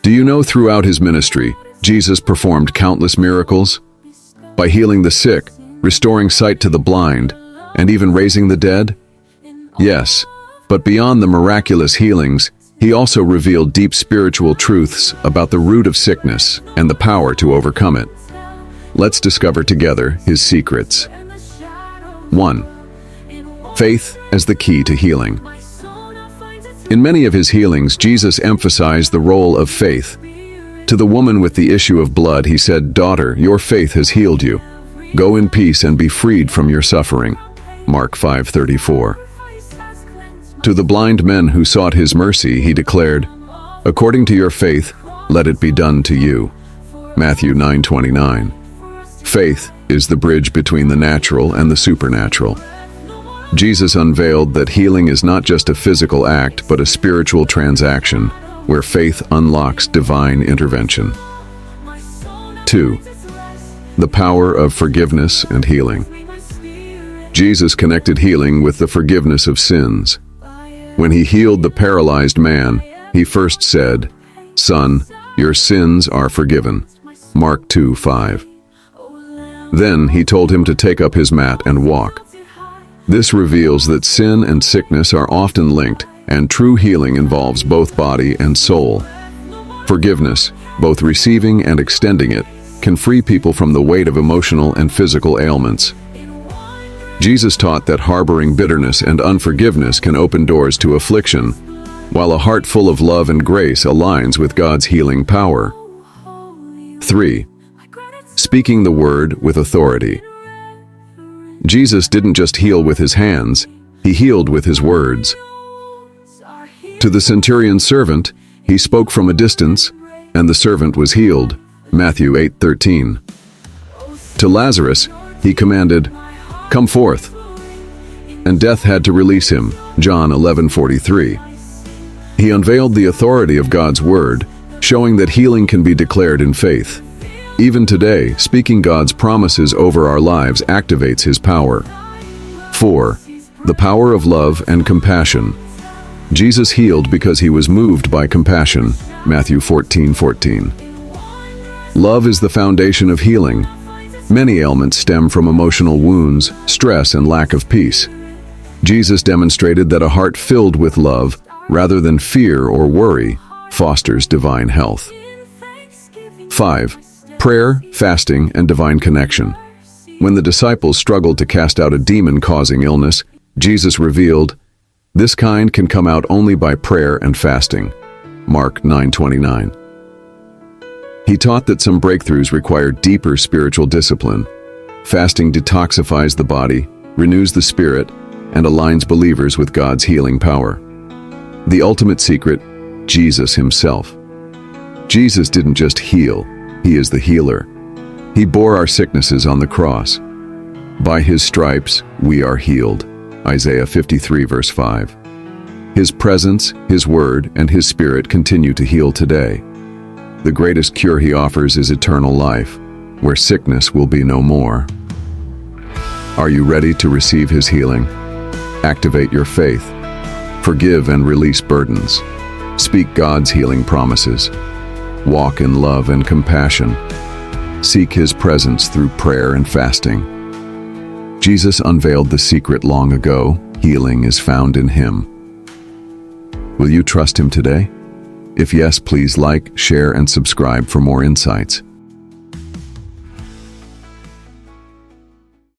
Do you know throughout his ministry, Jesus performed countless miracles? By healing the sick, restoring sight to the blind, and even raising the dead? Yes, but beyond the miraculous healings, he also revealed deep spiritual truths about the root of sickness and the power to overcome it. Let's discover together his secrets. 1. Faith as the key to healing. In many of his healings, Jesus emphasized the role of faith. To the woman with the issue of blood, he said, "Daughter, your faith has healed you. Go in peace and be freed from your suffering." Mark 5:34. To the blind men who sought his mercy, he declared, "According to your faith, let it be done to you." Matthew 9:29. Faith is the bridge between the natural and the supernatural. Jesus unveiled that healing is not just a physical act, but a spiritual transaction, where faith unlocks divine intervention. 2. The power of forgiveness and healing. Jesus connected healing with the forgiveness of sins. When he healed the paralyzed man, he first said, "Son, your sins are forgiven." Mark 2:5. Then he told him to take up his mat and walk. This reveals that sin and sickness are often linked, and true healing involves both body and soul. Forgiveness, both receiving and extending it, can free people from the weight of emotional and physical ailments. Jesus taught that harboring bitterness and unforgiveness can open doors to affliction, while a heart full of love and grace aligns with God's healing power. 3. Speaking the word with authority. Jesus didn't just heal with his hands, he healed with his words. To the centurion's servant, he spoke from a distance, and the servant was healed. Matthew 8:13. To Lazarus, he commanded, "Come forth." And death had to release him. John 11:43. He unveiled the authority of God's word, showing that healing can be declared in faith. Even today, speaking God's promises over our lives activates his power. 4. The power of love and compassion. Jesus healed because he was moved by compassion. Matthew 14:14. Love is the foundation of healing. Many ailments stem from emotional wounds, stress, and lack of peace. Jesus demonstrated that a heart filled with love, rather than fear or worry, fosters divine health. 5. Prayer, fasting, and divine connection. When the disciples struggled to cast out a demon-causing illness, Jesus revealed, "This kind can come out only by prayer and fasting." Mark 9:29. He taught that some breakthroughs require deeper spiritual discipline. Fasting detoxifies the body, renews the spirit, and aligns believers with God's healing power. The ultimate secret, Jesus himself. Jesus didn't just heal, he is the healer. He bore our sicknesses on the cross. By his stripes, we are healed. Isaiah 53 verse 5. His presence, his word, and his spirit continue to heal today. The greatest cure he offers is eternal life, where sickness will be no more. Are you ready to receive his healing? Activate your faith. Forgive and release burdens. Speak God's healing promises. Walk in love and compassion. Seek his presence through prayer and fasting. Jesus unveiled the secret long ago. Healing is found in him. Will you trust him today? If yes, please like, share, and subscribe for more insights.